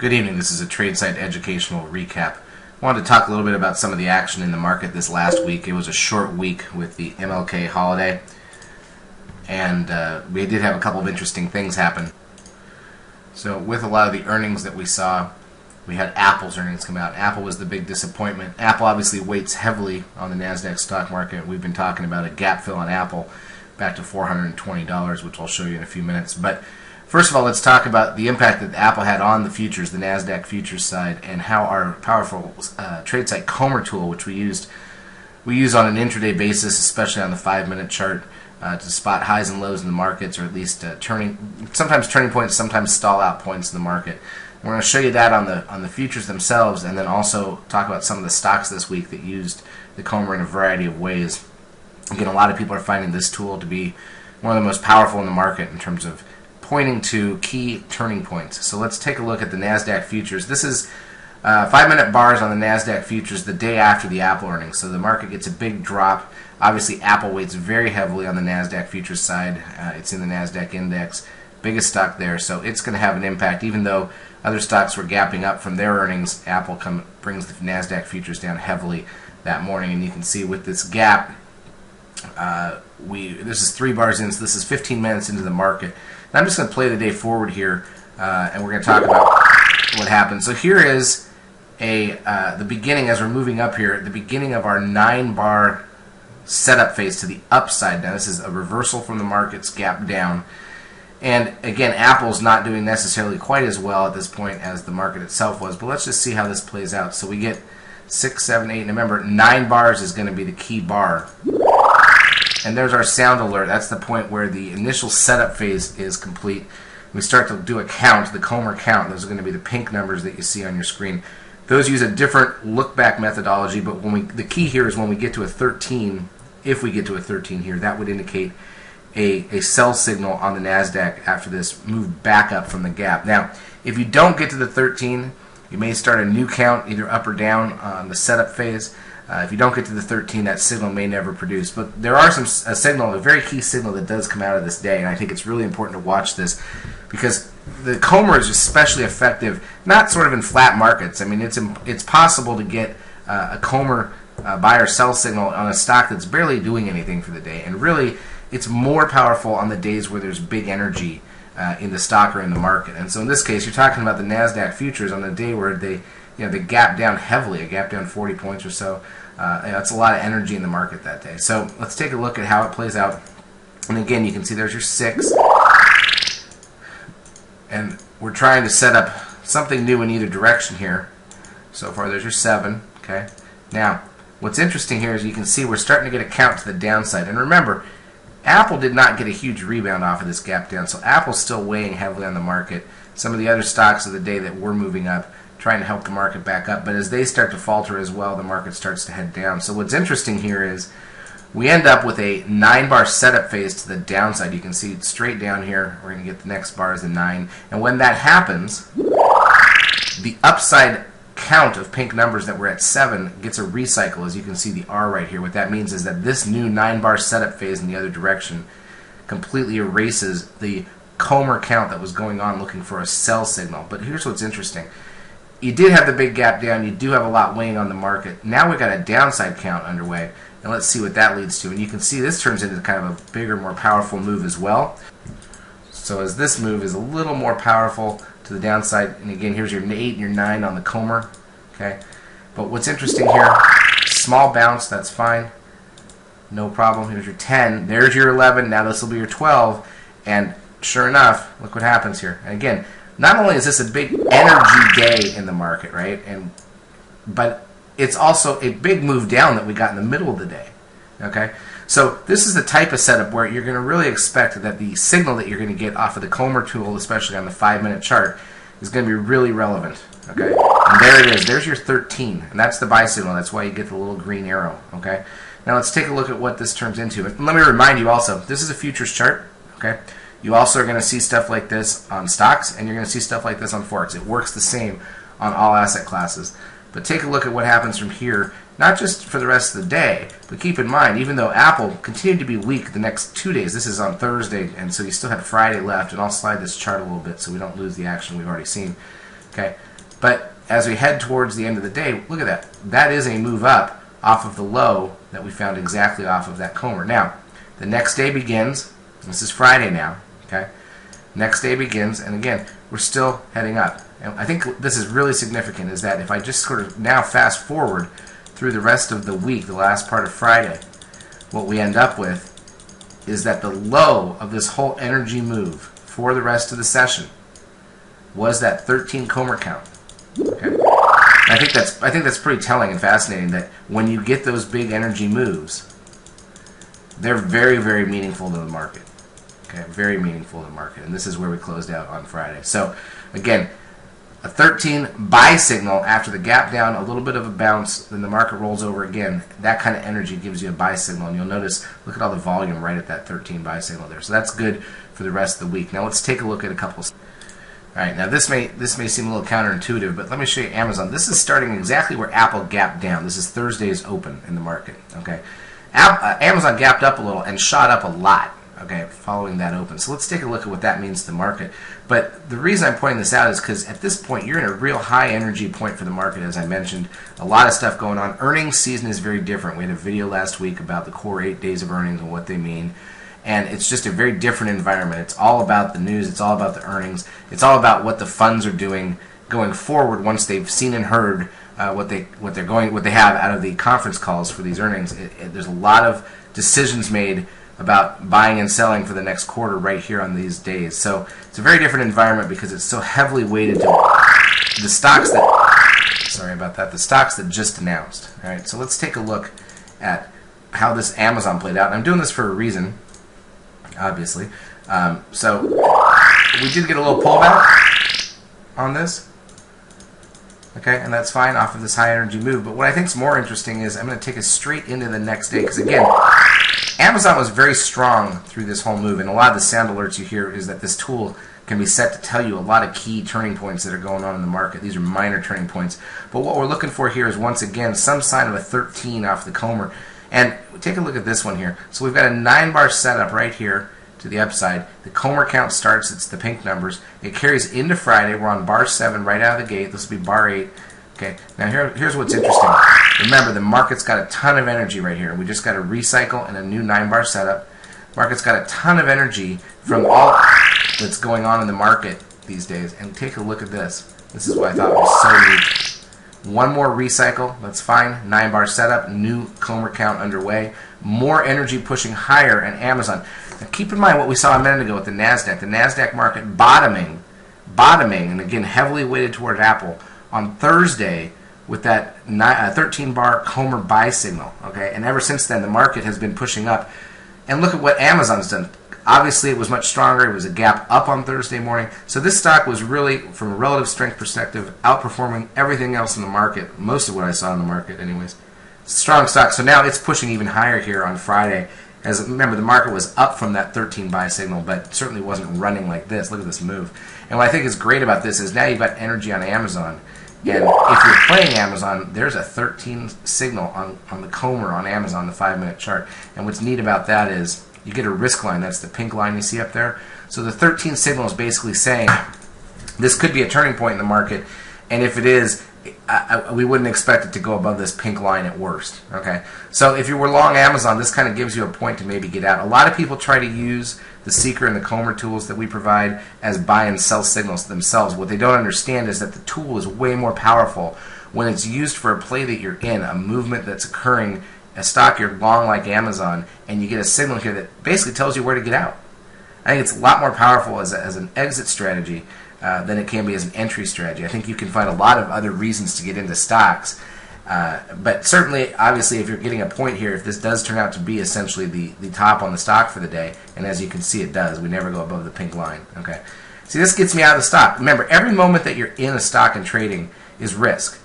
Good evening. This is a Tradesight educational recap. I wanted to talk a little bit about some of the action in the market this last week. It was a short week with the MLK holiday, and we did have a couple of interesting things happen. So with a lot of the earnings that we saw, we had Apple's earnings come out. Apple was the big disappointment. Apple obviously weights heavily on the NASDAQ stock market. We've been talking about a gap fill on Apple back to $420, which I'll show you in a few minutes. But first of all, let's talk about the impact that Apple had on the futures, the NASDAQ futures side, and how our powerful Tradesight Comber tool, which we use on an intraday basis, especially on the 5-minute chart, to spot highs and lows in the markets, or at least sometimes turning points, sometimes stall out points in the market. We're going to show you that on the futures themselves, and then also talk about some of the stocks this week that used the Comber in a variety of ways. Again, a lot of people are finding this tool to be one of the most powerful in the market in terms of pointing to key turning points. So let's take a look at the NASDAQ futures. This is 5-minute bars on the NASDAQ futures the day after the Apple earnings. So the market gets a big drop. Obviously, Apple weights very heavily on the NASDAQ futures side. It's in the NASDAQ index, biggest stock there. So it's going to have an impact. Even though other stocks were gapping up from their earnings, Apple brings the NASDAQ futures down heavily that morning. And you can see with this gap, this is 3 bars in, so this is 15 minutes into the market. And I'm just going to play the day forward here, and we're going to talk about what happened. So here is the beginning, as we're moving up here, the beginning of our 9-bar setup phase to the upside. Now this is a reversal from the market's gap down. And again, Apple's not doing necessarily quite as well at this point as the market itself was, but let's just see how this plays out. So we get 6, 7, 8, and remember, 9 bars is going to be the key bar. And there's our sound alert. That's the point where the initial setup phase is complete. We start to do a count, the Comber count. Those are going to be the pink numbers that you see on your screen. Those use a different look-back methodology, but the key here is when we get to a 13, if we get to a 13 here, that would indicate a sell signal on the NASDAQ after this move back up from the gap. Now, if you don't get to the 13, you may start a new count, either up or down on the setup phase. If you don't get to the 13, that signal may never produce. But there are a very key signal that does come out of this day, and I think it's really important to watch this because the Comber is especially effective, not sort of in flat markets. I mean, it's possible to get a Comber buy or sell signal on a stock that's barely doing anything for the day, and really it's more powerful on the days where there's big energy in the stock or in the market. And so in this case, you're talking about the NASDAQ futures on the day where they gap down heavily, a gap down 40 points or so. That's a lot of energy in the market that day. So let's take a look at how it plays out. And again, you can see there's your 6. And we're trying to set up something new in either direction here. So far, there's your 7. Okay. Now, what's interesting here is you can see we're starting to get a count to the downside. And remember, Apple did not get a huge rebound off of this gap down, so Apple's still weighing heavily on the market. Some of the other stocks of the day that were moving up, trying to help the market back up, but as they start to falter as well, the market starts to head down. So what's interesting here is we end up with a 9-bar setup phase to the downside. You can see straight down here, we're going to get the next bar is a 9, and when that happens, the upside count of pink numbers that were at 7 gets a recycle, as you can see the R right here. What that means is that this new 9-bar setup phase in the other direction completely erases the Comber count that was going on looking for a sell signal. But here's what's interesting. You did have the big gap down. You do have a lot weighing on the market. Now we've got a downside count underway, and let's see what that leads to. And you can see this turns into kind of a bigger, more powerful move as well. So as this move is a little more powerful to the downside, and again, here's your 8 and your 9 on the Comber. Okay, but what's interesting here, small bounce, that's fine, no problem. Here's your 10. There's your 11. Now this will be your 12, and sure enough, look what happens here. And again, not only is this a big energy day in the market, right? But it's also a big move down that we got in the middle of the day. Okay? So this is the type of setup where you're going to really expect that the signal that you're going to get off of the Comber tool, especially on the 5-minute chart, is going to be really relevant. Okay? And there it is. There's your 13. And that's the buy signal. That's why you get the little green arrow. Okay? Now let's take a look at what this turns into. And let me remind you also, this is a futures chart. Okay? You also are going to see stuff like this on stocks, and you're going to see stuff like this on forex. It works the same on all asset classes. But take a look at what happens from here, not just for the rest of the day, but keep in mind, even though Apple continued to be weak the next 2 days, this is on Thursday, and so you still had Friday left, and I'll slide this chart a little bit so we don't lose the action we've already seen. Okay, But as we head towards the end of the day, look at that. That is a move up off of the low that we found exactly off of that Comber. Now, the next day begins. This is Friday now. Okay, next day begins, and again, we're still heading up. And I think this is really significant, is that if I just sort of now fast forward through the rest of the week, the last part of Friday, what we end up with is that the low of this whole energy move for the rest of the session was that 13 Comber count. Okay. And I think that's pretty telling and fascinating, that when you get those big energy moves, they're very, very meaningful to the market. Okay, very meaningful to the market, and this is where we closed out on Friday. So again, a 13 buy signal after the gap down, a little bit of a bounce, then the market rolls over again. That kind of energy gives you a buy signal, and you'll notice, look at all the volume right at that 13 buy signal there. So that's good for the rest of the week. Now let's take a look at a couple. All right, now this may seem a little counterintuitive, but let me show you Amazon. This is starting exactly where Apple gapped down. This is Thursday's open in the market. Okay, Amazon gapped up a little and shot up a lot. Okay, following that open. So let's take a look at what that means to the market. But the reason I'm pointing this out is because at this point you're in a real high energy point for the market, as I mentioned. A lot of stuff going on. Earnings season is very different. We had a video last week about the core 8 days of earnings and what they mean. And it's just a very different environment. It's all about the news. It's all about the earnings. It's all about what the funds are doing going forward once they've seen and heard what they have out of the conference calls for these earnings. There's a lot of decisions made about buying and selling for the next quarter right here on these days. So it's a very different environment because it's so heavily weighted to the stocks that the stocks that just announced. All right, so let's take a look at how this Amazon played out. And I'm doing this for a reason, obviously. So we did get a little pullback on this. Okay, and that's fine off of this high energy move. But what I think is more interesting is I'm going to take us straight into the next day, because again, Amazon was very strong through this whole move, and a lot of the sound alerts you hear is that this tool can be set to tell you a lot of key turning points that are going on in the market. These are minor turning points. But what we're looking for here is, once again, some sign of a 13 off the Comber. And take a look at this one here. So we've got a 9-bar setup right here to the upside. The Comber count starts, it's the pink numbers. It carries into Friday. We're on bar 7 right out of the gate. This will be bar 8. Okay, now here's what's interesting. Remember, the market's got a ton of energy right here. We just got a recycle and a new 9-bar setup. Market's got a ton of energy from all that's going on in the market these days. And take a look at this. This is what I thought was so neat. One more recycle, that's fine. 9-bar setup, new Comber count underway. More energy pushing higher in Amazon. Now keep in mind what we saw a minute ago with the NASDAQ. The NASDAQ market bottoming, and again heavily weighted toward Apple on Thursday with that 13-bar Comber buy signal. Okay, and ever since then the market has been pushing up. And look at what Amazon's done. Obviously it was much stronger. It was a gap up on Thursday morning. So this stock was really, from a relative strength perspective, outperforming everything else in the market. Most of what I saw in the market anyways. Strong stock. So now it's pushing even higher here on Friday. As remember, the market was up from that 13 buy signal, but certainly wasn't running like this. Look at this move. And what I think is great about this is now you've got energy on Amazon. And if you're playing Amazon, there's a 13 signal on the Comber on Amazon, the 5-minute chart. And what's neat about that is you get a risk line. That's the pink line you see up there. So the 13 signal is basically saying this could be a turning point in the market. And if it is, we wouldn't expect it to go above this pink line at worst. Okay, so if you were long Amazon, this kind of gives you a point to maybe get out. A lot of people try to use the Seeker and the Comber tools that we provide as buy and sell signals themselves. What they don't understand is that the tool is way more powerful when it's used for a play that you're in, a movement that's occurring, a stock you're long like Amazon, and you get a signal here that basically tells you where to get out. I think it's a lot more powerful as an exit strategy than it can be as an entry strategy. I think you can find a lot of other reasons to get into stocks. But certainly, obviously, if you're getting a point here, if this does turn out to be essentially the top on the stock for the day, and as you can see it does, we never go above the pink line. Okay. See, this gets me out of the stock. Remember, every moment that you're in a stock and trading is risk.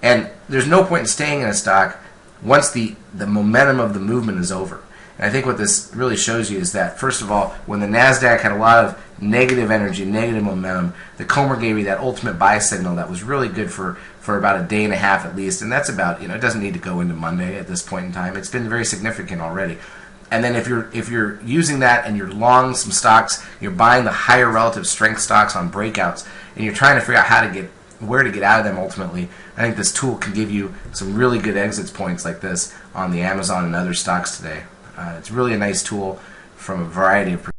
And there's no point in staying in a stock once the momentum of the movement is over. And I think what this really shows you is that, first of all, when the NASDAQ had a lot of negative energy, negative momentum, the Comber gave you that ultimate buy signal that was really good for about a day and a half at least. And that's about, it doesn't need to go into Monday at this point in time. It's been very significant already. And then if you're using that and you're long some stocks, you're buying the higher relative strength stocks on breakouts, and you're trying to figure out how to get where to get out of them ultimately, I think this tool can give you some really good exit points like this on the Amazon and other stocks today. It's really a nice tool from a variety of